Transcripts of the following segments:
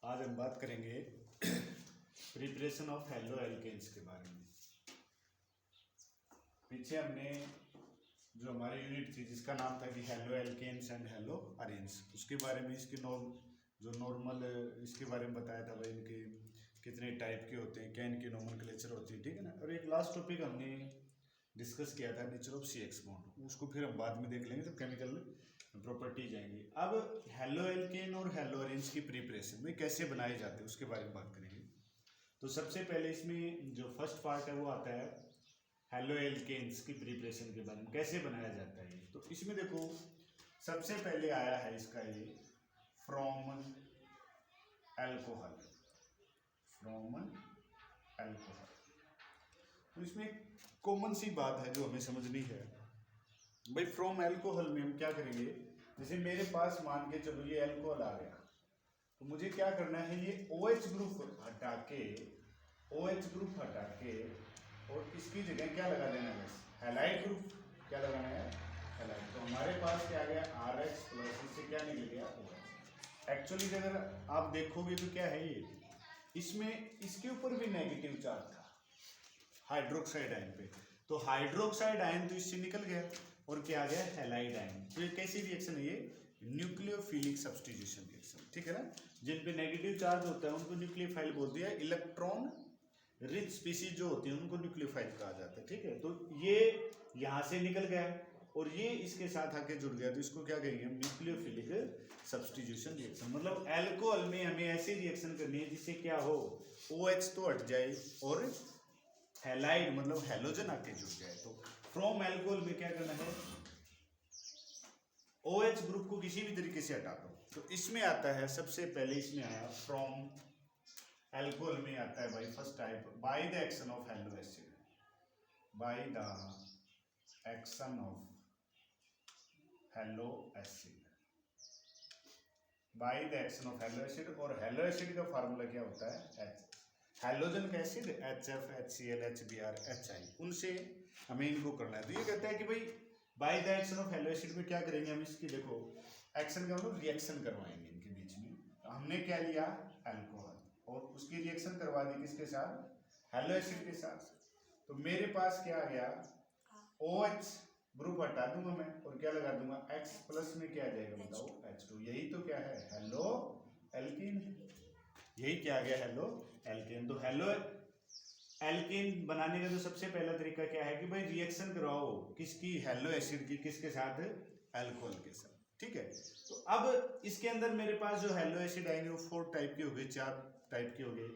आज हम बात करेंगे प्रिपरेशन ऑफ हेलो एल्केन्स के बारे में। पीछे हमने जो हमारी यूनिट थी जिसका नाम था कि halo alkanes and halo arenes, उसके बारे में इसके नॉर्मल इसके बारे में बताया था भाई, इनके कितने टाइप के होते हैं, क्या इनकी नोमेनक्लेचर होती है, ठीक है ना। और एक लास्ट टॉपिक हमने डिस्कस किया था nature of C X bond, उसको फिर हम बाद में देख लेंगे जब केमिकल प्रॉपर्टीज आएंगी। अब हेलो एल्केन और हेलो अरेन्स की प्रिपरेशन में कैसे बनाए जाते हैं उसके बारे में बात करेंगे। तो सबसे पहले इसमें जो फर्स्ट पार्ट है वो आता है हेलो एल्केन्स की प्रिपरेशन के बारे में, कैसे बनाया जाता है। तो इसमें देखो सबसे पहले आया है इसका ये फ्रॉम अल्कोहल, फ्रॉम अल्कोहल। तो इसमें कॉमन सी बात है जो हमें समझनी है भाई, फ्रॉम अल्कोहल में हम क्या करेंगे। जैसे मेरे पास मान के चलो ये अल्कोहल आ गया, तो मुझे क्या करना है, ये OH ग्रुप हटा के और इसकी जगह क्या लगा देना है, हैलाइड ग्रुप। क्या लगाना है, हैलाइड। तो हमारे पास क्या आ गया RH प्लस, इससे क्या निकल गया OH। एक्चुअली अगर आप देखोगे तो क्या है ये, इसमें इसके ऊपर भी नेगेटिव चार्ज था हाइड्रोक्साइड आयन पे, तो हाइड्रोक्साइड आयन तो इससे निकल गया और क्या आ गया, हैलाइड आयन। तो ये कैसी रिएक्शन है, ये न्यूक्लियोफिलिक सब्स्टिट्यूशन रिएक्शन, ठीक है ना। जिन पे नेगेटिव चार्ज होता है उनको न्यूक्लियोफाइल बोलते हैं, इलेक्ट्रॉन रिच स्पीसीज जो होती है उनको न्यूक्लियोफाइल कहा जाता है, ठीक है। तो ये यहाँ से निकल गया और ये इसके साथ आके जुड़ गया, तो इसको क्या कहेंगे, न्यूक्लियोफिलिक सब्स्टिट्यूशन रिएक्शन। मतलब अल्कोहल में हमें ऐसी रिएक्शन करनी है जिससे क्या हो, OH तो हट जाए और हैलाइड मतलब हैलोजन आके जुड़ जाए। तो फ्रॉम अल्कोहल में क्या करना है, OH ग्रुप को किसी भी तरीके से हटा दो। तो इसमें आता है सबसे पहले, इसमें आया फ्रॉम अल्कोहल में आता है भाई first type, by the action of halo acid, by the action of halo acid, by the action of halo acid. और हेलो एसिड का फार्मूला क्या होता है, H। हैलोजन का acid HF, HCl, HBr, HI, उनसे हमें इनको करना है। तो ये कहता है कि भाई by the action of halo acid में क्या करेंगे हम, इसकी देखो एक्शन का मतलब रिएक्शन करवाएंगे इनके बीच में। तो हमने क्या लिया, अल्कोहल, और उसकी रिएक्शन करवा दी किसके साथ, हेलो एसिड के साथ। तो मेरे पास क्या आ गया, OH ग्रुप हटा दूंगा मैं और क्या लगा दूंगा, X प्लस में क्या आ जाएगा बताओ, H2। यही तो क्या है, हेलो एल्कीन, यही क्या आ गया, हेलो एल्केन। तो हेलो एल्केन बनाने का जो सबसे पहला तरीका क्या है कि भाई रिएक्शन कराओ किसकी, हेलो एसिड की, किसके साथ, अल्कोहल के साथ, ठीक है। तो अब इसके अंदर मेरे पास जो हेलो एसिड आएंगे वो 4 टाइप के हो गए, 4 टाइप के हो गए,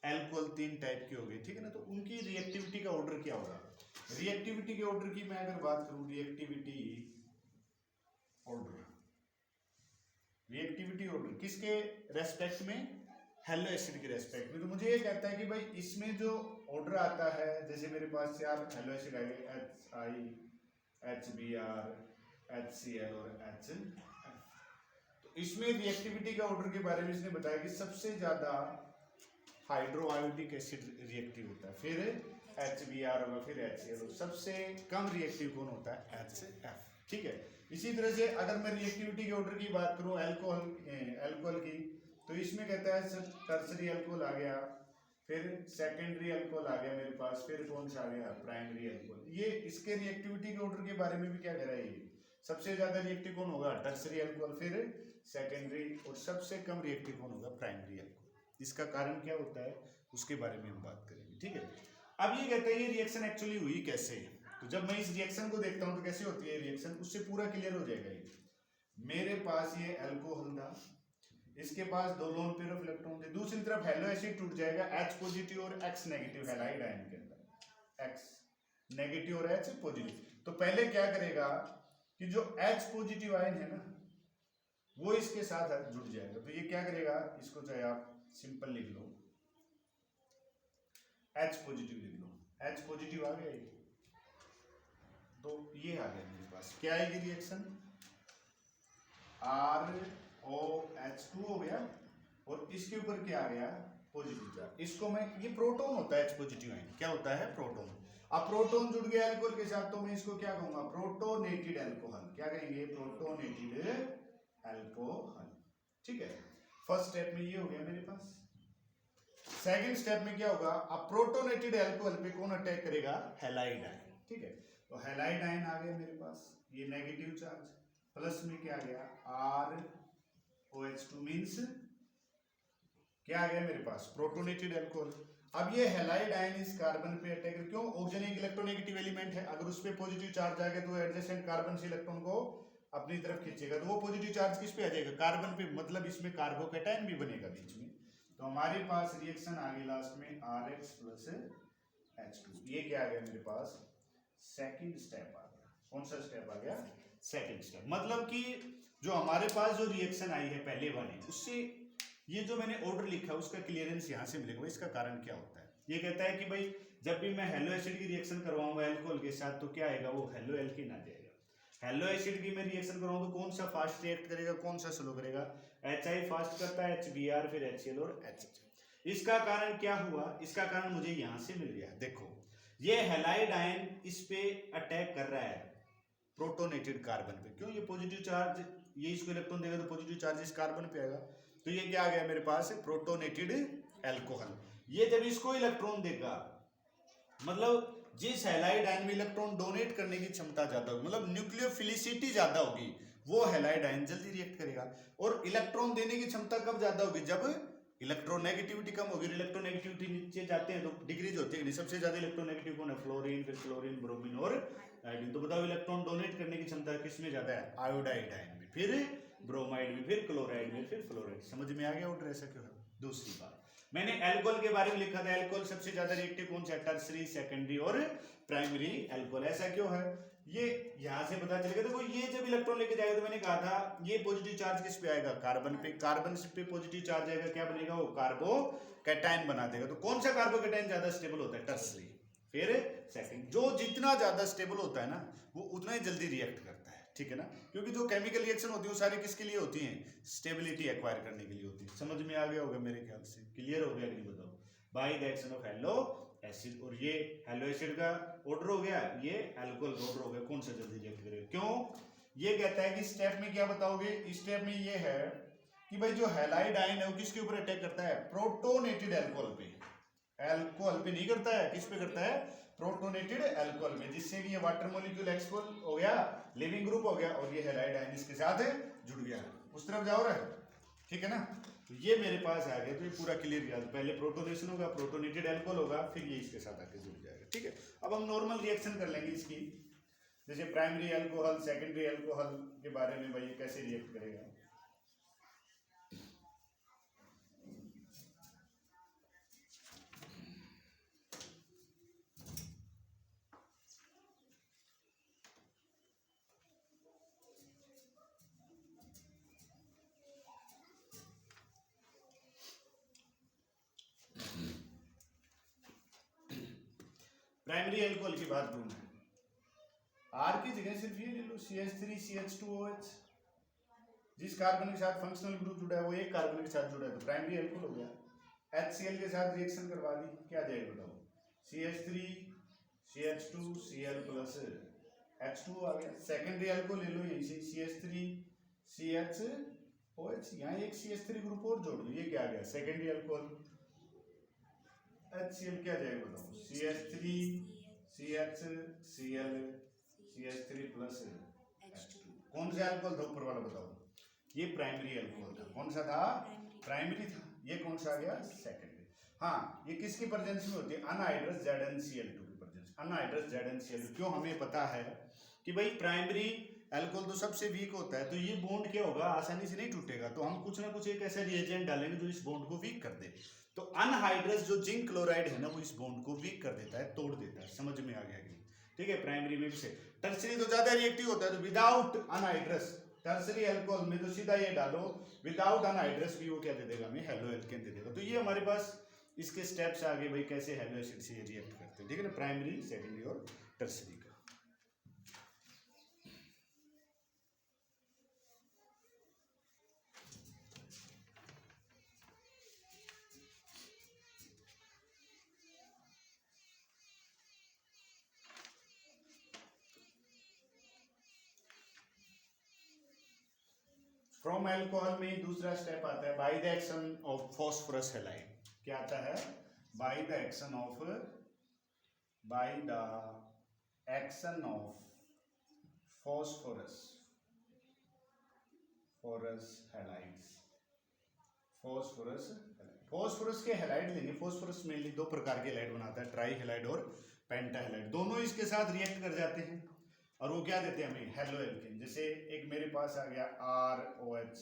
अल्कोहल 3 टाइप के हो गए, ठीक है ना। तो उनकी रिएक्टिविटी का ऑर्डर क्या होगा, रिएक्टिविटी के ऑर्डर की मैं अगर बात करूं, रिएक्टिविटी ऑर्डर किसके रेस्पेक्ट में, हेलो एसिड के रेस्पेक्ट में। तो मुझे ये कहता है कि भाई इसमें जो ऑर्डर आता है, जैसे मेरे पास 4 हेलो एसिड आ गए, HI, HBr, HCl और HF। तो इसमें रिएक्टिविटी का ऑर्डर के बारे में इसने बताया कि सबसे ज्यादा हाइड्रोआयोडिक एसिड रिएक्टिव होता है, फिर HBr होगा, फिर HCl, सबसे कम रिएक्टिव कौन होता है, HF, ठीक है। इसी तरह से अगर मैं रिएक्टिविटी के ऑर्डर की बात करूं अल्कोहल की, तो इसमें कहता है टर्सरी अल्कोहल आ गया, फिर सेकेंडरी अल्कोहल आ गया मेरे पास, फिर कौन सा आ गया, प्राइमरी अल्कोहल। ये इसके रिएक्टिविटी के ऑर्डर के बारे में भी क्या कह रहा है, ये सबसे ज्यादा रिएक्टिव कौन होगा, टर्सरी अल्कोहल, फिर सेकेंडरी, और सबसे कम रिएक्टिव कौन होगा, प्राइमरी अल्कोहल। इसका कारण क्या होता है उसके बारे में हम बात करेंगे, ठीक है। अब ये कहते हैं ये रिएक्शन एक्चुअली हुई कैसे है। तो जब मैं इस रिएक्शन को देखता हूं तो कैसे होती है रिएक्शन, उससे पूरा क्लियर हो जाएगा। ये मेरे पास ये अल्कोहल था, इसके पास 2 लोन पेयर ऑफ इलेक्ट्रॉन थे, दूसरी तरफ हेलो एसिड टूट जाएगा, H पॉजिटिव और X नेगेटिव हैलाइड आयन के अंदर, X नेगेटिव और H पॉजिटिव। तो पहले क्या करेगा कि जो H पॉजिटिव आयन है ना वो इसके साथ जुड़ जाएगा। तो ये क्या करेगा, इसको चाहे आप सिंपल लिख लो, H पॉजिटिव लिख लो, H पॉजिटिव आ गया ये। तो ये आ गया मेरे पास, क्या आएगी रिएक्शन, ROH2 हो गया और इसके ऊपर क्या आ गया, पॉजिटिव चार्ज। इसको मैं, ये प्रोटॉन होता है H पॉजिटिव आयन, क्या होता है, प्रोटॉन। अब प्रोटॉन जुड़ गया अल्कोहल के साथ, तो मैं इसको क्या कहूंगा, प्रोटोनेटेड अल्कोहल। क्या कहेंगे, प्रोटोनेटेड अल्कोहल, ठीक है। फर्स्ट स्टेप में ये हो गया मेरे पास। सेकंड स्टेप में क्या होगा, अब प्रोटोनेटेड अल्कोहल पे कौन अटैक करेगा, हैलाइड आयन, ठीक है। तो हैलाइड आयन आ गया मेरे पास, ये नेगेटिव चार्ज, प्लस में क्या आ गया ROH2 मींस क्या आ गया मेरे पास, प्रोटोनेटेड अल्कोहल। अब ये हैलाइड आयन इस कार्बन पे अटैक, क्यों, ऑक्सीजन एक इलेक्ट्रोनेगेटिव एलिमेंट है, अगर उस पे पॉजिटिव चार्ज आ गया तो एडजेसेंट कार्बन से इलेक्ट्रॉन को अपनी तरफ खींचेगा, तो वो पॉजिटिव चार्ज किस पे आ जाएगा, कार्बन पे, मतलब इसमें कार्बोकैटायन भी बनेगा बीच में। तो हमारे पास रिएक्शन आ गई लास्ट में RH प्लस H2, ये क्या आ गया मेरे पास, सेकंड स्टेप आ गया। कौन सा स्टेप आ गया, सेकंड स्टेप। मतलब कि जो हमारे पास जो रिएक्शन आई है पहले वाली, उससे ये जो मैंने ऑर्डर लिखा है उसका क्लियरेंस यहाँ से मिलेगा। इसका कारण क्या होता है, ये कहता है कि भाई जब भी मैं हेलो एसिड की रिएक्शन करवाऊंगा अल्कोहल के साथ तो क्या आएगा, वो हेलो एल्कीन आ जाएगा। हेलो एसिड की मैं रिएक्शन करवाऊं तो कौन सा फास्ट रिएक्ट करेगा, कौन सा स्लो करेगा, HI फास्ट करता है, HBr, फिर HCl और HH। इसका कारण क्या हुआ, इसका कारण मुझे यहां से मिल गया। देखो ये हैलाइड आयन इस पे अटैक कर रहा है प्रोटोनेटेड कार्बन पे, क्यों, ये पॉजिटिव चार्ज, ये इसको इलेक्ट्रॉन देगा तो पॉजिटिव चार्ज इस कार्बन पे आएगा, तो ये क्या आ गया मेरे पास, प्रोटोनेटेड अल्कोहल। ये जब इसको इलेक्ट्रॉन देगा, मतलब जिस हैलाइड आयन में इलेक्ट्रॉन डोनेट करने की क्षमता ज्यादा होगी, मतलब न्यूक्लियोफिलिसिटी ज्यादा होगी, वो हैलाइड आयन जल्दी रिएक्ट करेगा। और इलेक्ट्रॉन देने की क्षमता कब ज्यादा होगी, जब इलेक्ट्रोनेगेटिविटी कम होगी। इलेक्ट्रोनेगेटिविटी नीचे जाते हैं तो डिक्रीज होती है, सबसे ज्यादा इलेक्ट्रोनेगेटिव कौन है, फ्लोरीन, फिर क्लोरीन, ब्रोमीन और आयोडीन। तो बताओ इलेक्ट्रॉन डोनेट करने की क्षमता किसमें ज्यादा है, आयोडाइड आयन में, फिर ब्रोमाइड में, फिर क्लोराइड में, फिर फ्लोराइड। समझ में आ गया ऑर्डर ऐसा क्यों है। दूसरी बात, मैंने अल्कोहल के बारे में लिखा था, अल्कोहल सबसे ज्यादा रिएक्टिव कौन सा है, टर्सरी, सेकेंडरी और प्राइमरी अल्कोहल। ऐसा क्यों है, ये यहां से पता चलेगा। देखो ये जब इलेक्ट्रॉन लेके जाएगा तो मैंने कहा था ये पॉजिटिव चार्ज किस पे आएगा, कार्बन पे, कार्बन पे पॉजिटिव चार्ज आएगा, क्या बनेगा, वो कार्बोकैटायन बना देगा। तो कौन सा कार्बोकैटायन ज्यादा स्टेबल होता है, टर्सरी, फिर सेकंड। जो जितना ज्यादा स्टेबल होता है ना वो उतना ही जल्दी रिएक्ट करता है, ठीक है ना, क्योंकि जो केमिकल रिएक्शन होती है वो सारी किसके लिए होती हैं, स्टेबिलिटी एक्वायर करने के लिए होती है। समझ में आ गया होगा मेरे ख्याल से, क्लियर हो गया कि नहीं बताओ, by the action of halo acid. और ये हेलो एसिड का ऑर्डर हो गया, ये अल्कोहल का ऑर्डर हो गया, कौन सा जल्दी रिएक्ट करेगा। क्यों, ये कहता है कि स्टेप में क्या बताओगे, स्टेप में ये है कि भाई जो हैलाइड आयन है वो किसके ऊपर अटैक करता है, प्रोटोनेटेड अल्कोहल पे, अल्कोहल पे नहीं करता है, किस पे करता है, प्रोटोनेटेड अल्कोहल में, जिससे कि ये वाटर मॉलिक्यूल एक्सपोल हो गया, लिविंग ग्रुप हो गया, और ये हैलाइड आयन इसके साथ जुड़ गया, उस तरफ जाओ रहा है, ठीक है ना। तो ये मेरे पास आ गया, तो ये पूरा क्लियर याद, पहले प्रोटोनेशन होगा, प्रोटोनेटेड अल्कोहल होगा, फिर ये इसके साथ आके जुड़ जाएगा, ठीक है। अब हम नॉर्मल रिएक्शन कर लेंगे इसकी, जैसे प्राइमरी अल्कोहल, सेकेंडरी अल्कोहल के बारे में, भाई कैसे रिएक्ट करेगा। प्राइमरी अल्कोहल की बात करूं मैं, आर की जगह सिर्फ ये ले लो, CH3CH2OH, जिस कार्बन के साथ फंक्शनल ग्रुप जुड़ा है वो एक कार्बन के साथ जुड़ा है, तो प्राइमरी अल्कोहल हो गया। HCl के साथ रिएक्शन करवा दी, क्या जाएगा बताओ, CH3CH2Cl प्लस H2 आ गया। सेकेंडरी अल्कोहल ले लो यहीं से, CH3CHOH, यहाँ एक CH3 ग्रुप और जोड़ दो, ये क्या आ गया, सेकेंडरी अल्कोहल। HCl क्या जाएगा बताओ, CH3CHCl प्लस H2। कौन सा अल्कोहल था ऊपर वाला बताओ, ये प्राइमरी अल्कोहल था, कौन सा था, प्राइमरी था। ये कौन सा आ गया, सेकेंडरी। हाँ, ये किसकी प्रेजेंस में होती है, अनहाइड्रस ZnCl2 की प्रेजेंस, अनहाइड्रस ZnCl2। क्यों, हमें पता है कि भाई प्राइमरी अल्कोहल तो सबसे वीक होता है, तो ये बॉन्ड क्या होगा, आसानी से नहीं टूटेगा, तो हम कुछ ना कुछ एक ऐसा रिएजेंट डालेंगे जो इस बॉन्ड को वीक कर दे। तो अनहाइड्रस जो जिंक क्लोराइड है ना, वो इस बॉन्ड को वीक कर देता है, तोड़ देता है। समझ में आ गया कि, ठीक है। प्राइमरी में भी से, टर्सरी तो ज्यादा रिएक्टिव होता है, तो विदाउट अनहाइड्रस टर्सरी अल्कोहल में तो सीधा ये डालो, विदाउट अनहाइड्रस भी वो क्या दे देगा हमें, हेलो एल्केन दे देगा। तो ये हमारे पास इसके स्टेप्स आगे भाई कैसे हेलो एसिड से रिएक्ट करते हैं, ठीक है ना, प्राइमरी, सेकेंडरी और टर्सरी का। फ्रॉम अल्कोहल में दूसरा स्टेप आता है by the action of phosphorus halide. क्या आता है? By the action of phosphorus halides. Phosphorus के हैलाइड लेंगे। फॉस्फोरस मेनली दो प्रकार के हैलाइड बनाता है, ट्राई हैलाइड और पेंटा हैलाइड। दोनों इसके साथ रिएक्ट कर जाते हैं और वो क्या देते हैं हमें? Halo alkane. जैसे एक मेरे पास आ गया ROH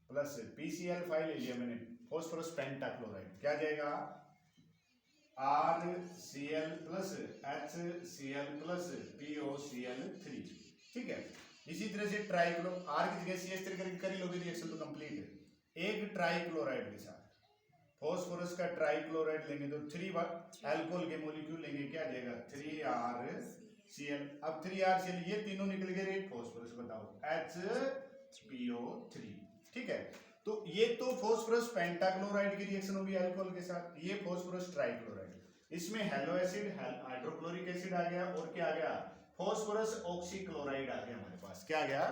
प्लस PCl5 ले लिया मैंने, फॉस्फोरस पेंटाक्लोराइड। क्या जाएगा? RCl plus HCl plus POCl3। ठीक है। इसी तरह से ट्राइक्लो, R की जगह CH करके कर ही लोगे, रिएक्शन तो कंप्लीट है। एक ट्राइक्लोराइड के साथ फॉस्फोरस का ट्राइक्लोराइड लेंगे तो 3 अल्कोहल के मॉलिक्यूल लेंगे, क्या जाएगा? 3RCl। अब 3RCl ये तीनों निकल गए, रेट फॉस्फोरस बताओ HPO3। ठीक है। तो ये तो फॉस्फोरस पेंटाक्लोराइड की रिएक्शन होगी अल्कोहल के साथ। ये फॉस्फोरस ट्राइक्लोराइड, इसमें हेलो एसिड, हाइड्रोक्लोरिक एसिड आ गया और क्या आ गया? फॉस्फोरस ऑक्सीक्लोराइड आ गया हमारे पास। क्या आ गया?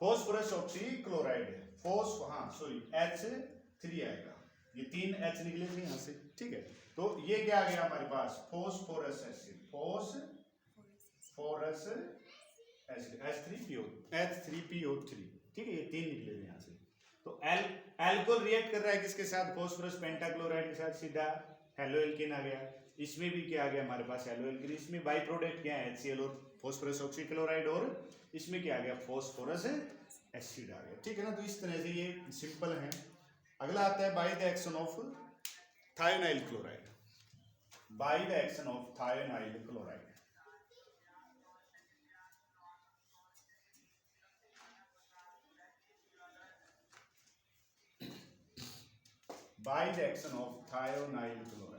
Phosphorus oxychloride. H3 आएगा। ये 3 H निकले थे यहां से। ठीक है। तो ये क्या आ गया हमारे पास? Phosphorus acid, phosphorus acid H3PO3। ठीक है। ये 3 निकले थे यहां से। तो अल्कोहल रिएक्ट कर रहा है किसके साथ? फॉस्फोरस पेंटाक्लोराइड के साथ, सीधा हेलो एल्केन आ गया। इसमें भी क्या आ गया हमारे पास? Halo alkene. इसमें बाई प्रोडक्ट क्या है? HCl और फॉस्फोरस ऑक्सीक्लोराइड, और इसमें क्या आ गया? फॉस्फोरस एसिड आ गया। ठीक है ना। तो इस तरह से ये सिंपल है। अगला आता है by the action of thionyl chloride. By the action of thionyl chloride, by the action of thionyl chloride,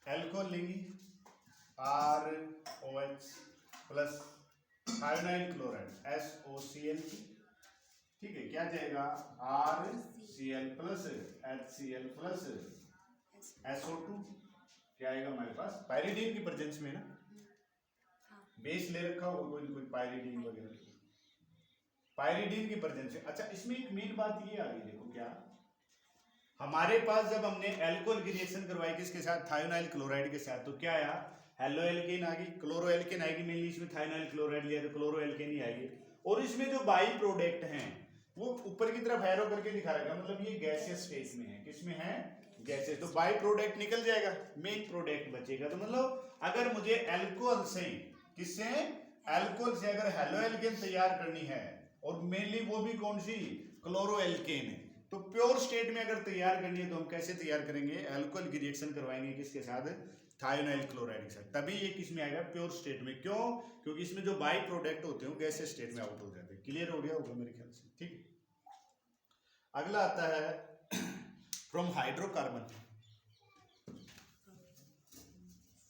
alcohol लेंगे ROH plus thionyl chloride SOCl। ठीक है। क्या जाएगा? RCl plus HCl plus SO2। क्या आएगा हमारे पास? पायरिडीन की प्रेजेंस में ना, बेस ले रखा होगा कोई पायरिडीन वगैरह, पायरिडीन की प्रेजेंस में। अच्छा, इसमें एक मेन बात ये आ गई, देखो क्या हमारे पास जब हमने अल्कोहल की रिएक्शन करवाई किसके साथ? थायोनाइल क्लोराइड के साथ, तो क्या आया? हेलो एल्केन आ गई, क्लोरो एल्केन आएगी। मेनली इसमें थायोनाइल क्लोराइड लिया तो क्लोरो एल्केन ही आएगी। और इसमें जो बाई प्रोडक्ट हैं वो ऊपर की तरफ एरो करके दिखा रहेगा, मतलब ये गैसियस स्टेट में है। किसमें है? गैसियस। तो बाई प्रोडक्ट निकल जाएगा, मेन प्रोडक्ट बचेगा। तो मतलब अगर मुझे अल्कोहल से, किससे? अल्कोहल से अगर हेलो एल्केन तैयार करनी है, और मेनली वो भी कौन सी? क्लोरो एल्केन है, तो प्योर स्टेट में अगर तैयार करनी है तो हम कैसे तैयार करेंगे? अल्कोहल की रिएक्शन करवाएंगे किसके साथ? थायोनाइल क्लोराइड के साथ। तभी ये किसमें आएगा? प्योर स्टेट में। क्यों? क्योंकि इसमें जो बाई प्रोडक्ट होते हैं गैसियस स्टेट में आउट हो जाते हैं। क्लियर हो गया होगा मेरे ख्याल से। ठीक है। अगला आता है फ्रॉम हाइड्रोकार्बन।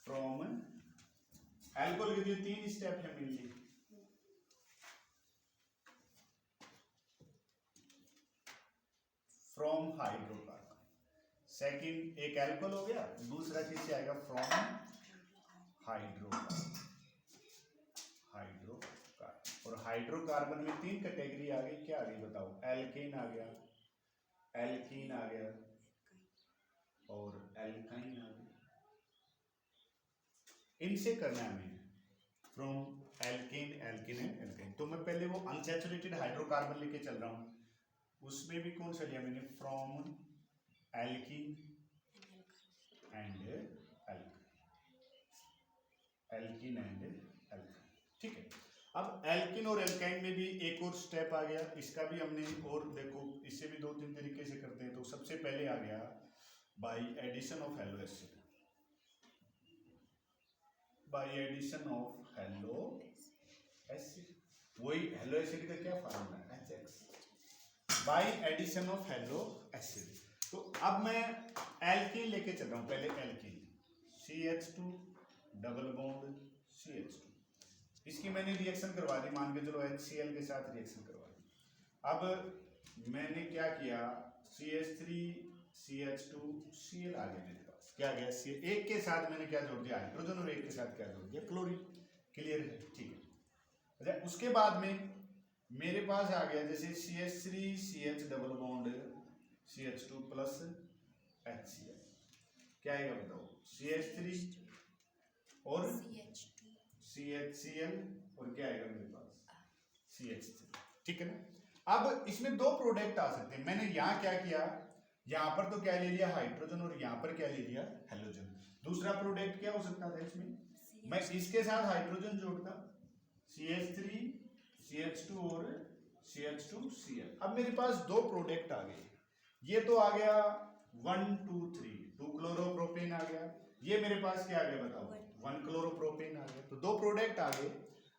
फ्रॉम अल्कोहल के लिए 3 स्टेप है मेनली। फ्रॉम हाइड्रोकार्बन, सेकंड एक अल्कोहल हो गया, दूसरा किससे आएगा? From hydrocarbon. और हाइड्रोकार्बन में 3 कैटेगरी आ गई। क्या आ गई बताओ? एल्केन आ गया, एल्कीन आ गया और एल्काइन आ गया। इनसे करना है हमें from alkane, alkene and alkyne. तो मैं पहले वो अनसैचुरेटेड हाइड्रोकार्बन लेके चल रहा हूं, उसमें भी कौन सा लिया मैंने? From alkene and alkene and alkyne. ठीक है। अब एल्कीन और एल्काइन में भी एक और स्टेप आ गया, इसका भी हमने, और देखो इससे भी 2-3 तरीके से करते हैं। तो सबसे पहले आ गया by addition of halo acid, by addition of halo acid. वही हेलो एसिड का क्या फार्मूला है? HX। By addition of halo acid. तो अब मैं एल्कीन लेके चल रहा हूं। पहले alkene CH2 double bond CH2, इसकी मैंने रिएक्शन करवा दी, मान के चलो HCl के साथ रिएक्शन करवा दी। अब मैंने क्या किया? CH3 CH2 Cl आ गया मेरे पास। क्या गया सी, एक के साथ मैंने क्या जोड़ दिया हाइड्रोजन और एक के साथ क्या जोड़ दिया क्लोरीन। क्लियर है, ठीक है। अच्छा उसके बाद में मेरे पास आ गया जैसे CH3 CH double bond CH2 plus HCl, क्या आएगा बताओ, CH3 और CHCl और क्या आएगा मेरे पास CH3, ठीक है ना। अब इसमें दो प्रोडक्ट आ सकते हैं, मैंने यहाँ क्या किया, यहाँ पर तो क्या ले लिया हाइड्रोजन और यहाँ पर क्या ले लिया हेलोजन। दूसरा प्रोडक्ट क्या हो सकता था इसमें, मैं इसके साथ हाइड्रोजन जोड़ता CH3 CH2 और CH2Cl। अब मेरे पास दो प्रोडक्ट आ गए, ये तो आ गया 1 2 3 2 क्लोरोप्रोपेन आ गया, ये मेरे पास क्या आ गया बताओ 1 क्लोरोप्रोपेन आ गया, तो दो प्रोडक्ट आ गए।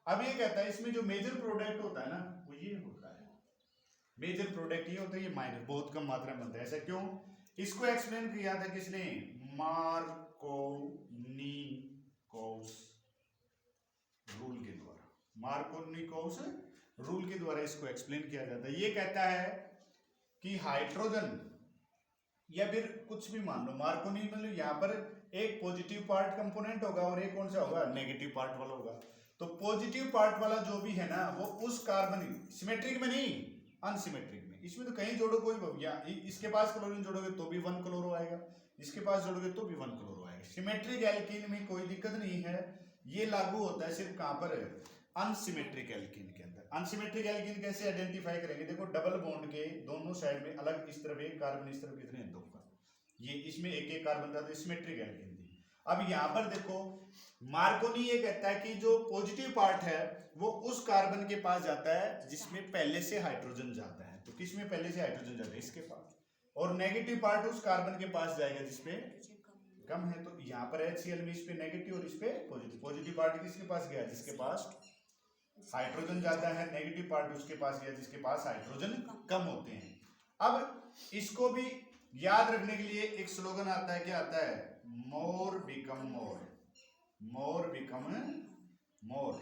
अब ये कहता है इसमें जो मेजर प्रोडक्ट होता है ना वो ये होता है, मेजर प्रोडक्ट ये होता है, ये माइनर बहुत कम मात्रा में बनता है। ऐसा क्यों, इसको एक्सप्लेन किया था किसने, मार्कोनिकोस रूल के द्वारा, मार्कोनिकोस रूल के द्वारा इसको एक्सप्लेन किया जाता है। ये कहता है कि हाइड्रोजन या फिर कुछ भी मान लो, मार्कोनी मतलब यहाँ पर एक पॉजिटिव पार्ट कंपोनेंट होगा और एक कौन सा होगा नेगेटिव पार्ट वाला होगा। तो पॉजिटिव पार्ट वाला जो भी है ना वो उस कार्बन, सिमेट्रिक में नहीं अनसिमेट्रिक में, इसमें तो कहीं जोड़ो कोई, या इसके पास क्लोरीन जोड़ोगे तो भी 1 क्लोरो आएगा, इसके पास जोड़ोगे तो भी 1 क्लोरो आएगा। सिमेट्रिक एल्कीन में कोई दिक्कत नहीं है, ये लागू होता है सिर्फ कहां पर, अनसिमेट्रिक एल्कीन के अंदर। अनसिमेट्रिक एल्कीन कैसे आइडेंटिफाई करेंगे, देखो डबल बॉन्ड के दोनों साइड में अलग, इस तरफ एक कार्बन इस तरफ कितने, 2 कार्बन, ये इसमें एक एक कार्बन था तो सिमेट्रिक एल्कीन थी। अब यहाँ पर देखो मार्कोनी ये कहता है कि जो पॉजिटिव पार्ट है वो उस कार्बन के पास जाता है जिसमें पहले से हाइड्रोजन जाता है, तो किसमें पहले से हाइड्रोजन जाता है, इसके पास, और नेगेटिव पार्ट उस कार्बन के पास जाएगा जिसमें कम है। तो यहाँ पर HCl में इस पे नेगेटिव और इस पे पॉजिटिव, पॉजिटिव पार्ट किसके पास गया, जिसके पास हाइड्रोजन ज्यादा है, नेगेटिव पार्ट उसके पास गया जिसके पास हाइड्रोजन कम होते हैं। अब इसको भी याद रखने के लिए एक स्लोगन आता है, क्या आता है, मोर बिकम मोर, मोर बिकम मोर,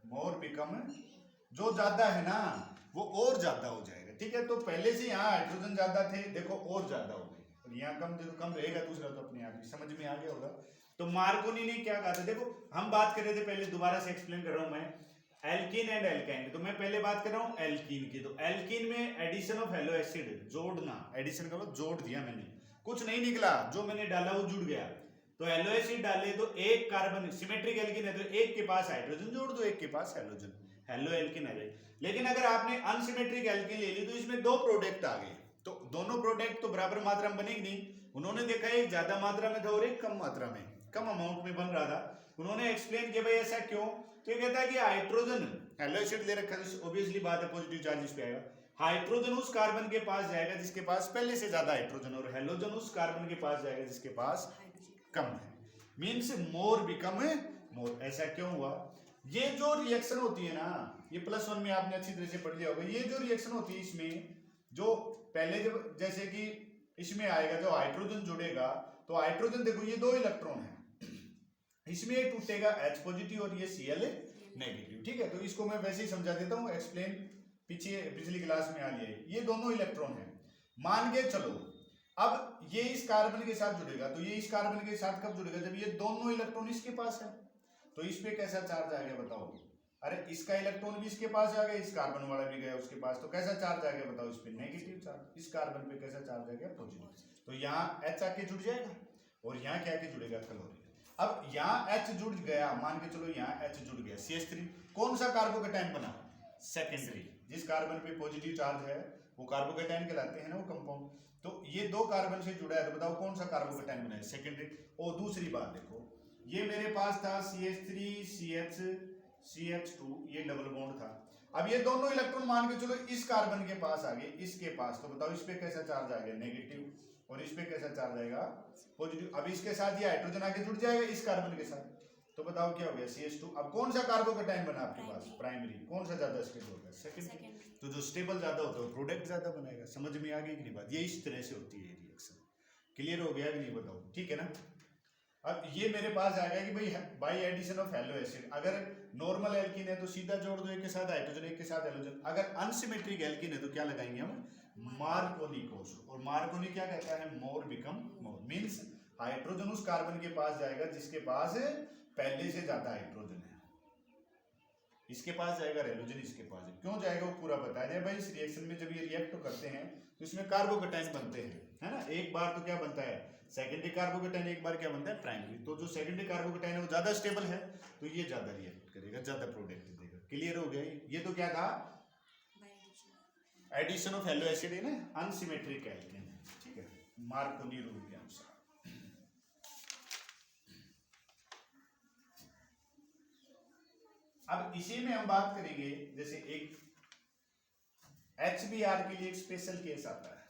मोर बिकम, जो ज्यादा है ना वो और ज्यादा हो जाएगा, ठीक है। तो पहले से यहाँ हाइड्रोजन ज्यादा थे, देखो और ज्यादा हो गए, और यहाँ कम थे तो कम रहेगा, दूसरा तो अपने आप ही समझ में आ गया होगा। तो मार्कोनी ने क्या कहा था, देखो हम बात कर रहे थे पहले, दोबारा से एक्सप्लेन कर रहा हूं मैं, एल्कीन एंड एल्काइन, तो मैं पहले बात कर रहा हूं एल्कीन की। तो एल्कीन में एडिशन ऑफ हेलो एसिड, जोड़ना, एडिशन करो, जोड़ दिया मैंने, कुछ नहीं निकला, जो मैंने डाला वो जुड़ गया। तो हेलो एसिड डाले तो एक कार्बन, सिमेट्रिक एल्कीन है तो एक के पास हाइड्रोजन जोड़ दो, एक के पास हेलोजन, हेलो एल्कीन आ जाए। लेकिन अगर आपने अनसिमेट्रिक एल्कीन ले ली तो इसमें दो प्रोडक्ट आ गए, तो दोनों प्रोडक्ट तो बराबर मात्रा में बनेगी नहीं, उन्होंने देखा एक ज्यादा मात्रा में था और एक कम मात्रा में, कम अमाउंट में बन रहा था, उन्होंने एक्सप्लेन किया भाई ऐसा क्यों। तो ये कहता है कि हाइड्रोजन, हेलो एसिड ले रखा है, ऑब्वियसली बात है पॉजिटिव चार्ज इस पे आएगा, हाइड्रोजन उस कार्बन के पास जाएगा जिसके पास पहले से ज्यादा हाइड्रोजन, और हेलोजन उस कार्बन के पास जाएगा जिसके पास कम है, मींस मोर बिकम मोर। ऐसा क्यों हुआ, ये जो रिएक्शन होती है ना, ये +1 में आपने अच्छी तरह से पढ़ लिया होगा, ये जो रिएक्शन होती है इसमें, जो पहले जब जैसे कि इसमें आएगा जो हाइड्रोजन जुड़ेगा, तो हाइड्रोजन देखो ये 2 इलेक्ट्रॉन है, इसमें ये टूटेगा H पॉजिटिव और ये Cl नेगेटिव, ठीक है। तो इसको मैं वैसे ही समझा देता हूँ, एक्सप्लेन पिछली क्लास में आ लिया, ये दोनों इलेक्ट्रॉन है, मान के चलो अब ये इस कार्बन के साथ जुड़ेगा, तो ये इस कार्बन के साथ कब जुड़ेगा, जब ये दोनों इलेक्ट्रॉन इसके पास है, तो इस पे कैसा चार्ज आ गया बताओ, अरे इसका इलेक्ट्रॉन भी इसके पास आ गया, इस कार्बन वाला भी गया उसके पास, तो कैसा चार्ज आ गया बताओ, इस पे नेगेटिव चार्ज, इस कार्बन पे कैसा चार्ज आ गया, पॉजिटिव, तो यहाँ H आके जुड़ जाएगा और यहाँ क्या आके जुड़ेगा, क्लोरीन। अब यहाँ H जुड़ गया, मान के चलो यहाँ H जुड़ गया, CH3 कौन सा कार्बोकेटाइन बना, सेकेंडरी, जिस कार्बन पे पॉजिटिव चार्ज है वो कार्बोकेटाइन कहलाते हैं ना वो कंपाउंड। तो ये 2 कार्बन से जुड़ा है, तो बताओ कौन सा कार्बोकेटाइन बना है, सेकेंडरी। और दूसरी बात देखो, ये मेरे पास था CH3 CH CH2, ये डबल बॉन्ड था, अब ये दोनों इलेक्ट्रॉन मान के चलो इस कार्बन के पास आ गए, इसके पास, तो बताओ इस पे कैसा चार्ज आ गया, नेगेटिव, और इस पे कैसा चार्ज आएगा, पॉजिटिव। अब इसके साथ ये हाइड्रोजन आके जुड़ जाएगा इस कार्बन के साथ, तो बताओ क्या हो गया, CH2। अब कौन सा कार्बोकेटाइन बना आपके पास, प्राइमरी, कौन सा ज्यादा स्टेबल होगा, सेकेंडरी। तो जो स्टेबल ज्यादा होता है वो प्रोडक्ट ज्यादा बनाएगा। समझ में आ गई कि नहीं बात, ये इस तरह से होती है रिएक्शन, क्लियर हो गया कि नहीं बताओ, ठीक है ना। अब ये मेरे पास आ गया कि भाई by addition of halo acid, अगर नॉर्मल एल्कीन है तो सीधा जोड़ दो, एक के साथ हाइड्रोजन एक के साथ हेलोजन, अगर अनसिमेट्रिक एल्कीन है तो क्या लगाएंगे हम, मार्कोनिकोस, और मार्कोनी क्या कहता है, मोर बिकम मोर, मींस हाइड्रोजन उस कार्बन के पास जाएगा जिसके पास पहले से ज्यादा हाइड्रोजन है, इसके पास जाएगा रेलोजन, इसके पास है। क्यों जाएगा वो पूरा बताया जाए भाई। इस रिएक्शन में जब ये रिएक्ट करते हैं तो इसमें कार्बोकेटाइन बनते हैं, है ना। एक बार तो क्या बनता है सेकेंडरी कार्बोकेटाइन, एक बार क्या बनता है प्राइमरी। तो जो सेकेंडरी कार्बोकेटाइन है वो ज्यादा स्टेबल है, तो ये ज्यादा रिएक्ट करेगा, ज्यादा प्रोडक्ट देगा। क्लियर हो गया। ये तो क्या था, addition of halo acid in unsymmetric alkane, ठीक है, मार्कोनी रूल के अनुसार। अब इसी में हम बात करेंगे, जैसे एक HBr के लिए एक स्पेशल केस आता है।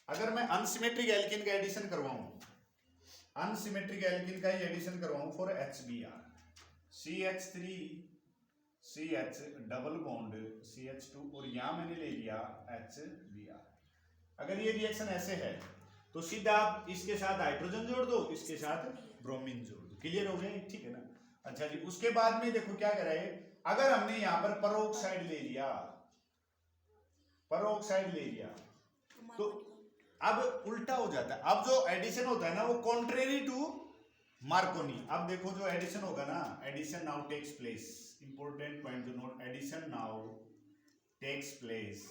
अगर मैं अनसिमेट्रिक एल्केन का एडिशन करवाऊं, अनसिमेट्रिक एल्केन का ही एडिशन करवाऊं for HBr, CH3 CH double bond CH2 और यहां मैंने ले लिया HBr। अगर ये रिएक्शन ऐसे है तो सीधा आप इसके साथ हाइड्रोजन जोड़ दो, इसके साथ ब्रोमीन जोड़ दो। क्लियर हो गया, ठीक है ना। अच्छा जी, उसके बाद में देखो क्या करे, अगर हमने यहां पर परोक्साइड ले लिया, परोक्साइड ले लिया तो अब उल्टा हो जाता है। अब जो एडिशन होता है ना वो कॉन्ट्रेरी टू मार्कोनी। अब देखो जो एडिशन होगा ना, addition now takes place, important point to note, addition now takes place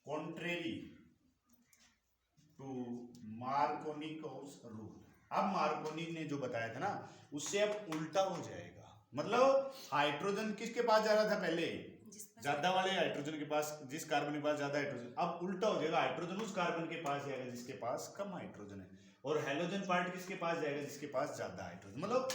contrary to Markovnikov's rule. अब मार्कोनी ने जो बताया था ना उससे अब उल्टा हो जाएगा। मतलब हाइड्रोजन किसके पास जा रहा था पहले, ज्यादा वाले हाइड्रोजन के पास, जिस कार्बन के पास ज्यादा हाइड्रोजन, अब उल्टा हो जाएगा, हाइड्रोजन उस कार्बन के पास जाएगा जिसके पास कम हाइड्रोजन है, और हेलोजन पार्ट किसके पास जाएगा जिसके पास ज्यादा हाइड्रोजन। मतलब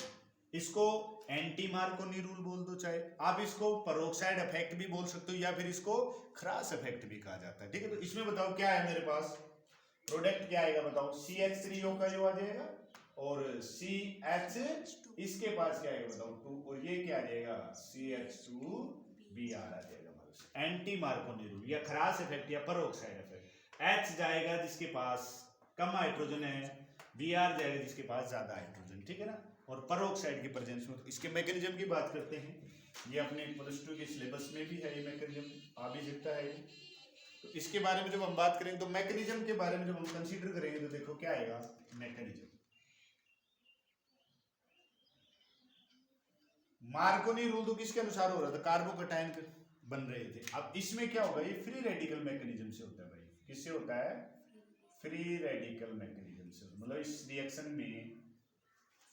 इसको एंटी मार्कोनी रूल बोल दो, चाहे आप इसको परोक्साइड इफेक्ट भी बोल सकते हो या फिर इसको क्रॉस इफेक्ट भी कहा जाता है, ठीक है। तो इसमें बताओ क्या है मेरे पास, प्रोडक्ट क्या आएगा बताओ, CH3O का जो आ जाएगा और CH इसके पास क्या आएगा बताओ 2, और ये क्या आ जाएगा CH2Br आ जाएगा। एंटी मार्कोनी रूल या क्रॉस इफेक्ट या परोक्साइड इफेक्ट। H जाएगा जिसके पास कम हाइड्रोजन है, Br जाएगा जिसके पास ज्यादा हाइड्रोजन, ठीक है ना। और परोक्साइड की प्रेजेंस में तो इसके मैकेनिज्म की बात करते हैं, ये अपने +2 के सिलेबस में भी है, ये मैकेनिज्म आ भी सकता है। तो इसके बारे में जब हम बात करेंगे तो मैकेनिज्म के बारे में जब हम कंसीडर करेंगे तो देखो क्या आएगा मैकेनिज्म। मार्कोनी रूल तो किसके अनुसार हो रहा था, कार्बोकेटाइन बन रहे थे। अब इसमें क्या होगा, ये फ्री रेडिकल मैकेनिज्म से होता है भाई। किससे होता है, फ्री रेडिकल मैकेनिज्म से। मतलब इस रिएक्शन में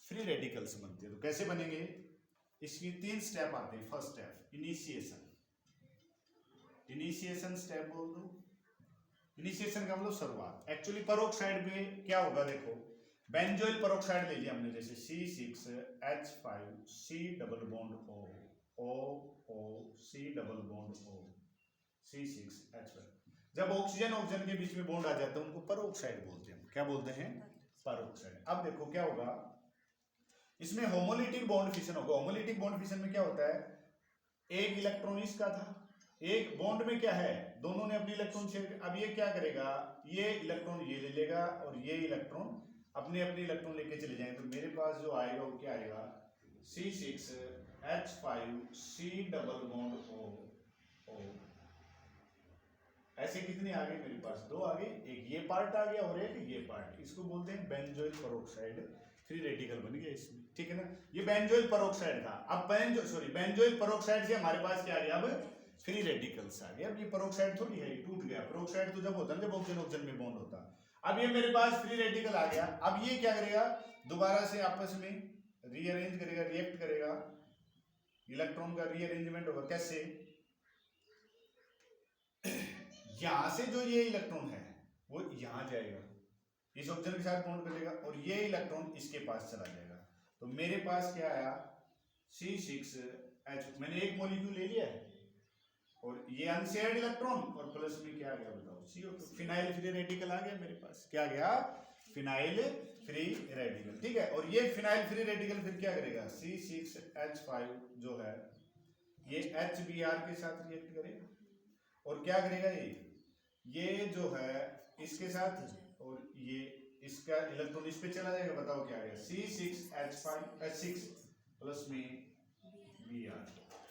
फ्री रेडिकल्स बनते हैं। तो कैसे बनेंगे, इसकी 3 स्टेप आते हैं। First step initiation, initiation step बोल दो। इनिशिएशन का मतलब शुरुआत। एक्चुअली परोक्साइड में क्या होगा, देखो बेंजोइल परोक्साइड ले लिया हमने, जैसे C6H5C double bond O C double bond O C6H5। जब ऑक्सीजन ऑक्सीजन के बीच में बॉन्ड आ जाता है उनको परोक्साइड बोलते हैं। क्या बोलते हैं, परोक्साइड। अब देखो क्या होगा, इसमें होमोलिटिक बॉन्ड फिशन होगा। होमोलिटिक बॉन्ड फिशन में क्या होता है, एक इलेक्ट्रॉन इसका था, एक बॉन्ड में क्या है, दोनों ने अपनी इलेक्ट्रॉन शेयर। अब ये क्या करेगा, ये इलेक्ट्रॉन ये ले लेगा और ये इलेक्ट्रॉन अपने अपने इलेक्ट्रॉन लेके चले जाएंगे। तो मेरे पास जो आएगा वो क्या आएगा, C6H5C डबल बॉन्ड O। ऐसे कितने आ गए मेरे पास, 2 आ गए, एक ये पार्ट आ गया और एक ये पार्ट। इसको बोलते हैं बेंजोइल परोक्साइड। फ्री रेडिकल बन गया इसमें, ठीक है ना। ये बेंजोइल परोक्साइड था। अब बेंजोइल परोक्साइड से हमारे पास क्या आ गया, अब फ्री रेडिकल्स आ गए। अब ये परोक्साइड थोड़ी है, टूट गया। परोक्साइड तो जब होता है जब ऑक्सीजन ऑक्सीजन में बॉन्ड होता। अब ये मेरे पास फ्री रेडिकल आ गया। अब ये क्या करेगा, दोबारा से आपस में रीअरेंज करेगा, रिएक्ट करेगा, इलेक्ट्रॉन का रीअरेंजमेंट होगा। कैसे, यहां से जो ये इलेक्ट्रॉन है वो यहां जाएगा, इस ऑक्सीजन के साथ बॉन्ड करेगा और ये इलेक्ट्रॉन इसके पास चला जाएगा। तो मेरे पास क्या आया, C6H, मैंने एक मॉलिक्यूल ले लिया है और ये अनशेयर्ड इलेक्ट्रॉन और प्लस में क्या आ गया बताओ, CO2। फिनाइल फ्री रेडिकल आ गया मेरे पास। क्या आ गया, फिनाइल फ्री रेडिकल, ठीक है। और ये फिनाइल फ्री रेडिकल फिर क्या करेगा, C6H5 जो है ये HBr के साथ रिएक्ट करेगा और क्या करेगा, ये जो है इसके साथ और ये इसका इलेक्ट्रॉन इस पे चला जाएगा। बताओ क्या आएगा, C6H5H6 प्लस में Br।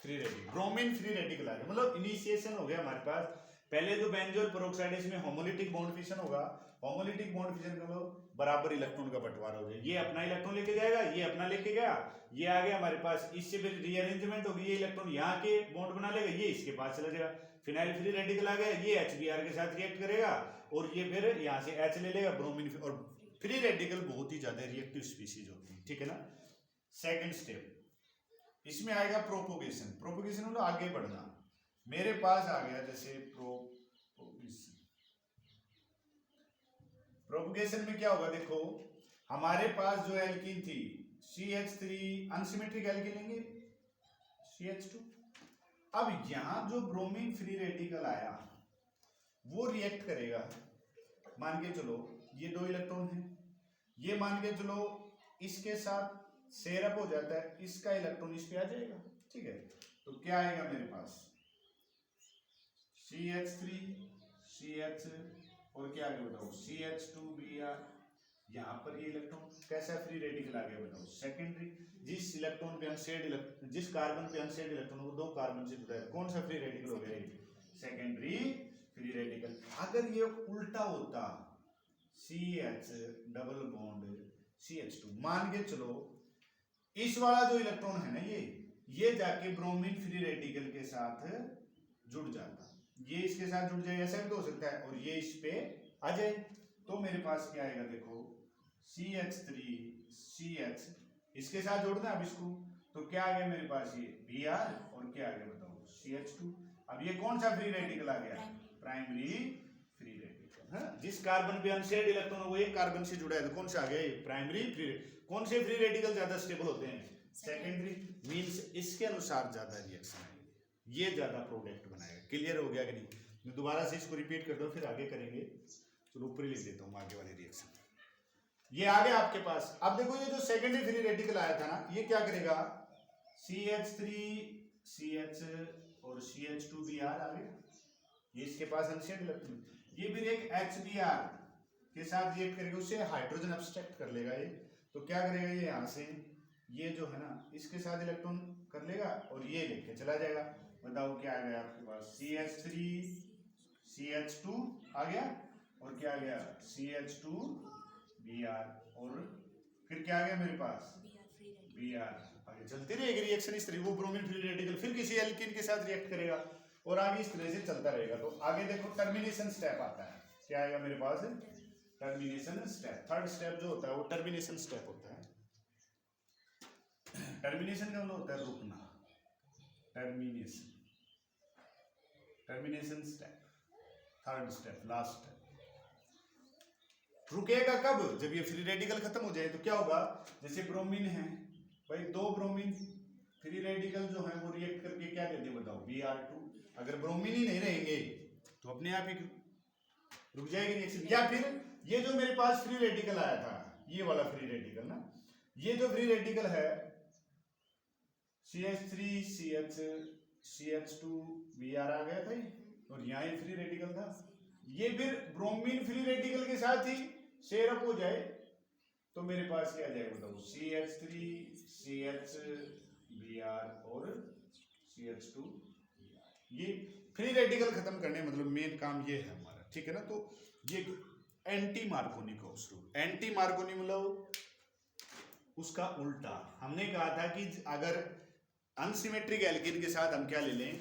Free radical, bromine free radical आ गया, मतलब इनिशिएशन हो गया हमारे पास। पहले जो बेंजोल पेरोक्साइड है इसमें होमोलिटिक बॉन्ड फिशन होगा, होमोलिटिक बॉन्ड फिशन का मतलब बराबर इलेक्ट्रॉन का बंटवारा हो गया, ये अपना इलेक्ट्रॉन लेके जाएगा, ये अपना लेके गया, ये आ गया हमारे पास, इससे फिर रीअरेंजमेंट होगी, ये इलेक्ट्रॉन यहाँ के बॉन्ड बना लेगा, ये इसके पास चला जाएगा, फिनाइल फ्री रेडिकल आ गया, ये HBr के साथ रिएक्ट करेगा और ये फिर यहाँ से H ले लेगा, ब्रोमीन। और फ्री रेडिकल बहुत ही ज्यादा रिएक्टिव स्पीशीज होती है, ठीक है ना। सेकंड स्टेप इसमें आएगा प्रोपोगेशन। प्रोपोगेशन मतलब आगे बढ़ना। मेरे पास आ गया जैसे प्रोपोगेशन, प्रोपोगेशन में क्या होगा, देखो हमारे पास जो एल्कीन थी CH3 अनसिमेट्रिक एल्कीन लेंगे CH2। अब यहां जो ब्रोमीन फ्री रेडिकल आया वो रिएक्ट करेगा, मान के चलो ये 2 इलेक्ट्रॉन है, ये मान के चलो इसके साथ शेयर अप हो जाता है, इसका इलेक्ट्रॉन इस पे आ जाएगा, ठीक है। तो क्या आएगा मेरे पास CH3 CH और क्या आगे बताओ CH2Br, यहाँ पर ये इलेक्ट्रॉन कैसा फ्री रेडिकल आ गया बताओ, सेकेंडरी। जिस इलेक्ट्रॉन पे अनशेयर्ड जिस कार्बन पे अनशेयर्ड इलेक्ट्रॉन वो 2 कार्बन से जुड़ा है, कौन सा फ्री रेडिकल हो गया, सेकेंडरी फ्री रेडिकल। अगर ये उल्टा होता CH डबल बॉन्ड CH2, मान के चलो इस वाला जो इलेक्ट्रॉन है ना ये जाके ब्रोमीन फ्री रेडिकल के साथ जुड़ जाता, ये इसके साथ जुड़ जाए, ऐसा भी तो हो सकता है, और ये इस पे आ जाए, तो मेरे पास क्या आएगा देखो CH3 CH, इसके साथ जोड़ना अब इसको, तो क्या आ गया मेरे पास ये Br और क्या आ गया बताओ CH2। अब ये कौन सा फ्री रेडिकल आ गया, प्राइमरी फ्री रेडिकल। जिस कार्बन पे अनशेयर्ड इलेक्ट्रॉन वो एक कार्बन से जुड़ा है, तो कौन सा आ गया ये प्राइमरी फ्री। कौन से फ्री रेडिकल ज्यादा स्टेबल होते हैं, सेकेंडरी, मींस इसके अनुसार ज्यादा रिएक्शन आएगी, ये ज्यादा प्रोडक्ट बनाएगा। क्लियर हो गया कि नहीं, मैं दोबारा से इसको रिपीट कर दो फिर आगे करेंगे। चलो ऊपर ही लिख देता हूँ आगे वाले रिएक्शन। ये आ गया आपके पास। अब देखो ये जो सेकेंडरी फ्री रेडिकल आया था ना, ये क्या करेगा CH3 CH और CH2Br आ गया, ये इसके पास अनशेयर्ड इलेक्ट्रॉन, ये फिर एक HBr के साथ रिएक्ट करेगा, उससे हाइड्रोजन अब्स्ट्रैक्ट कर लेगा ये, तो क्या करेगा ये यहाँ से ये जो है ना इसके साथ इलेक्ट्रॉन कर लेगा और ये लेके चला जाएगा। बताओ क्या आ गया आपके पास CH3 CH2 आ गया और क्या आ गया CH2Br और फिर क्या आ गया मेरे पास Br। आगे चलती रहेगी रिएक्शन इस तरह, वो ब्रोमीन फ्री रेडिकल फिर किसी एल्कीन के साथ रिएक्ट करेगा और आगे इस तरह से चलता रहेगा। तो आगे देखो टर्मिनेशन स्टेप आता है, क्या आएगा मेरे पास टर्मिनेशन स्टेप। थर्ड स्टेप जो होता है वो टर्मिनेशन स्टेप होता है। टर्मिनेशन का मतलब होता है रुकना, termination step, third step, last step. रुकेगा कब, जब ये फ्री रेडिकल खत्म हो जाए। तो क्या होगा, जैसे ब्रोमीन है भाई, 2 ब्रोमीन फ्री रेडिकल जो है वो रिएक्ट करके क्या देते बताओ Br2। अगर ब्रोमीन ही नहीं रहेंगे तो अपने आप ही रुक जाएगी रिएक्शन। या फिर ये जो मेरे पास फ्री रेडिकल आया था, ये वाला फ्री रेडिकल ना, ये जो फ्री रेडिकल है CH3 CH CH2Br आ गया था ये, और यहाँ ये फ्री रेडिकल था, ये फिर ब्रोमीन फ्री रेडिकल के साथ ही शेयर अप हो जाए तो मेरे पास क्या आ जाएगा बताओ CH3 CH Br और CH2Br। ये फ्री रेडिकल खत्म करने मतलब मेन काम ये है हमारा, ठीक है ना। तो ये anti Markovnikov cross rule, anti Markovnikov मतलब उसका उल्टा। हमने कहा था कि अगर अनसिमेट्रिक एल्कीन के साथ हम क्या ले लें,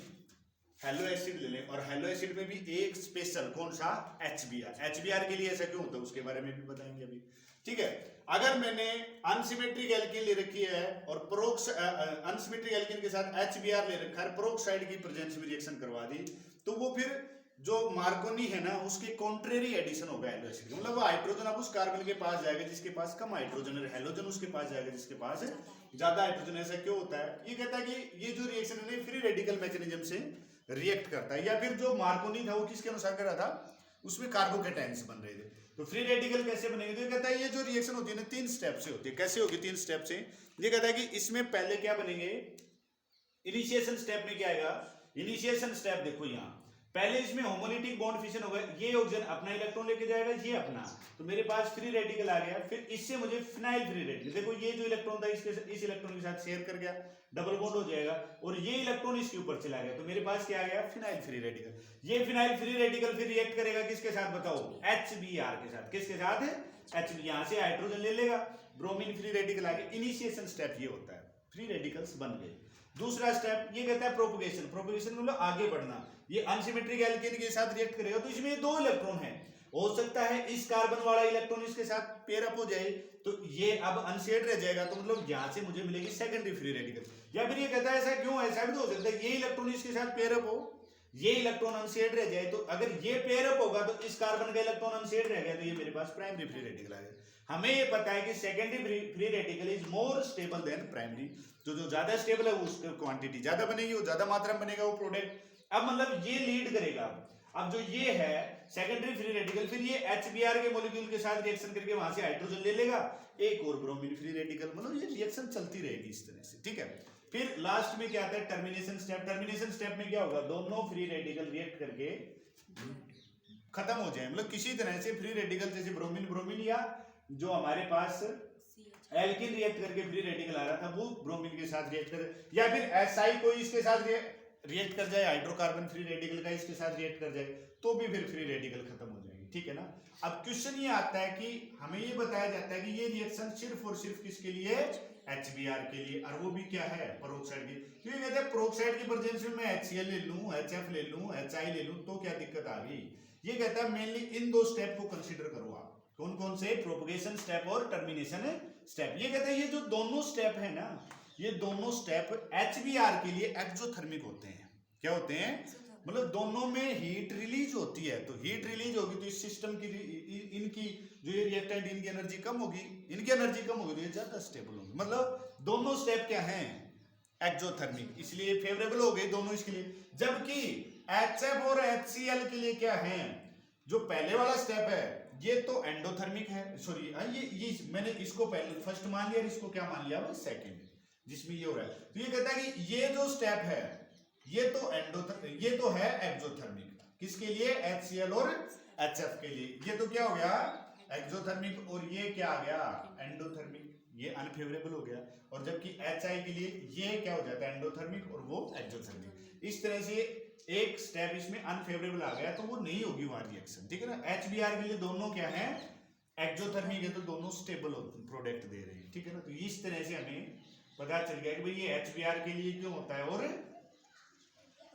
हेलो एसिड ले लें, और हेलो एसिड में भी एक स्पेशल कौन सा HBr। HBr के लिए ऐसा क्यों होता है उसके बारे में भी बताएंगे अभी, ठीक है। अगर मैंने अनसिमेट्रिक एल्कीन ले रखी है और अनसिमेट्रिक एल्कीन के साथ HBr ले रखा है, पेरोक्साइड की प्रेजेंस में रिएक्शन करवा दी, तो वो फिर जो मार्कोनी है ना उसके कॉन्ट्रेरी एडिशन होगा हेलो एसिड, मतलब वो हाइड्रोजन अब उस कार्बन के पास जाएगा जिसके पास कम हाइड्रोजन है, हेलोजन उसके पास जाएगा जिसके पास ज्यादा हाइड्रोजन। ऐसा क्यों होता है, ये कहता है कि ये जो रिएक्शन है फ्री रेडिकल मैकेनिज्म से रिएक्ट करता है। या फिर जो मार्कोनी था वो किसके अनुसार कर रहा था, उसमें कार्बोकेटाइन्स बन रहे थे, तो फ्री रेडिकल कैसे बनेंगे। तो ये कहता है ये जो रिएक्शन होती है ना 3 स्टेप से होती है। कैसे होगी 3 स्टेप से, ये कहता है कि इसमें पहले क्या बनेंगे, इनिशिएशन स्टेप में क्या आएगा, इनिशिएशन स्टेप देखो यहाँ पहले इसमें होमोलिटिक बॉन्ड फिशन होगा, ये ऑक्सीजन अपना इलेक्ट्रॉन लेके जाएगा, ये अपना, तो मेरे पास फ्री रेडिकल आ गया। फिर इससे मुझे फिनाइल फ्री रेडिकल, देखो ये जो इलेक्ट्रॉन था इसके इस इलेक्ट्रॉन के साथ शेयर कर गया, डबल बॉन्ड हो जाएगा, और ये इलेक्ट्रॉन इसके ऊपर चला गया, तो मेरे पास क्या आ गया, फिनाइल फ्री रेडिकल। ये फिनाइल फ्री रेडिकल फिर रिएक्ट करेगा किसके साथ बताओ, HBr के साथ। किसके साथ, HB, यहां से हाइड्रोजन ले लेगा, ब्रोमीन फ्री रेडिकल आ गया। इनिशिएशन स्टेप ये होता है, फ्री रेडिकल्स बन गए। दूसरा स्टेप ये कहता है प्रोपगेशन। प्रोपगेशन मतलब आगे बढ़ना। ये अनसिमेट्रिक एल्केन के साथ रिएक्ट करेगा, तो इसमें दो इलेक्ट्रॉन है, हो सकता है इस कार्बन वाला इलेक्ट्रॉन इसके साथ पेयर अप हो जाए, तो ये अब अनशेड रह जाएगा, तो मतलब यहां से मुझे मिलेगी सेकेंडरी फ्री रेडिकल। या फिर ये कहता है ऐसा क्यों, ऐसा भी तो हो सकता है ये इलेक्ट्रॉन इसके साथ पेयर अप हो, ये इलेक्ट्रॉन अनशेड रह जाए, तो अगर ये पेयर अप होगा तो इस कार्बन का इलेक्ट्रॉन अनशेड रह गया, तो ये मेरे पास प्राइमरी फ्री रेडिकल आ गया। हमें ये पता है कि secondary free radical is more stable then primary, जो ज्यादा स्टेबल है उसकी क्वांटिटी ज्यादा बनेगी, वो ज्यादा मात्रा में बनेगा वो प्रोडक्ट। अब मतलब ये लीड करेगा। अब जो ये है सेकेंडरी फ्री रेडिकल, फिर ये HBr के मॉलिक्यूल के साथ रिएक्शन करके वहां से हाइड्रोजन ले लेगा, एक और ब्रोमीन फ्री रेडिकल, मतलब ये रिएक्शन चलती रहेगी इस तरह से, ठीक है। फिर लास्ट में क्या आता है, टर्मिनेशन स्टेप। टर्मिनेशन स्टेप में क्या होगा, दोनों फ्री रेडिकल रिएक्ट करके खत्म हो जाए, मतलब किसी तरह से फ्री रेडिकल, जैसे ब्रोमीन ब्रोमीन, या जो हमारे पास एल्किन रिएक्ट करके फ्री रेडिकल आ रहा था वो ब्रोमीन के साथ रिएक्ट करे, या फिर SI कोई इसके साथ रिएक्ट कर जाए, हाइड्रोकार्बन फ्री रेडिकल का इसके साथ रिएक्ट कर जाए, तो भी फिर फ्री रेडिकल खत्म हो जाएगी, ठीक है ना। अब क्वेश्चन ये आता है कि हमें ये बताया जाता है कि ये रिएक्शन सिर्फ और सिर्फ किसके लिए, HBr के लिए, और वो भी क्या है, पेरोक्साइड की। क्योंकि कहते हैं पेरोक्साइड की प्रेजेंस में मैं HCl ले लूं, HF ले लूं, HI ले लूं, तो क्या दिक्कत आ गई। ये कहता है मेनली इन दो स्टेप को कंसीडर करो आप, कौन कौन से, प्रोपगेशन स्टेप और टर्मिनेशन स्टेप। ये कहते हैं ये जो दोनों स्टेप है ना, ये दोनों स्टेप HBr के लिए एक्सोथर्मिक होते हैं। क्या होते हैं, मतलब दोनों में हीट रिलीज होती है, तो हीट रिलीज होगी तो इस सिस्टम की इनकी जो ये रिएक्टेंट इनकी एनर्जी कम होगी, इनकी एनर्जी कम होगी तो ये ज्यादा स्टेबल होगी। मतलब दोनों स्टेप क्या हैं, एक्सोथर्मिक, इसलिए फेवरेबल हो गए दोनों इसके लिए। जबकि HF और HCl के लिए क्या है, जो पहले वाला स्टेप है ये तो एंडोथर्मिक है, सॉरी ये मैंने इसको पहले फर्स्ट मान लिया, इसको क्या मान लिया, सेकंड, जिसमें ये हो रहा है। तो ये कहता है कि ये जो स्टेप है ये तो है एक्सोथर्मिक, किसके लिए, HCl और HF के लिए। ये तो क्या हो गया, एक्सोथर्मिक, और ये क्या आ गया, एंडोथर्मिक, ये अनफेवरेबल हो गया। और जबकि HI के लिए ये क्या हो जाता है, एंडोथर्मिक, और वो एक्सोथर्मिक। इस तरह से एक स्टेप इसमें अनफेवरेबल आ गया तो वो नहीं होगी वहां रिएक्शन, ठीक है ना। HBr के लिए दोनों क्या है, एक्सोथर्मिक है, तो दोनों स्टेबल प्रोडक्ट दे रहे हैं, ठीक है ना। तो इस तरह से हमें पता चल गया कि भाई ये HBr के लिए क्यों होता है और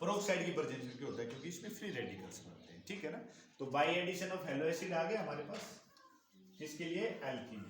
पेरोक्साइड की प्रेजेंस में क्यों होता है, क्योंकि इसमें फ्री रेडिकल्स बनते हैं, ठीक है ना। तो by addition of halo acid आ गया हमारे पास, किसके लिए, एल्कीन।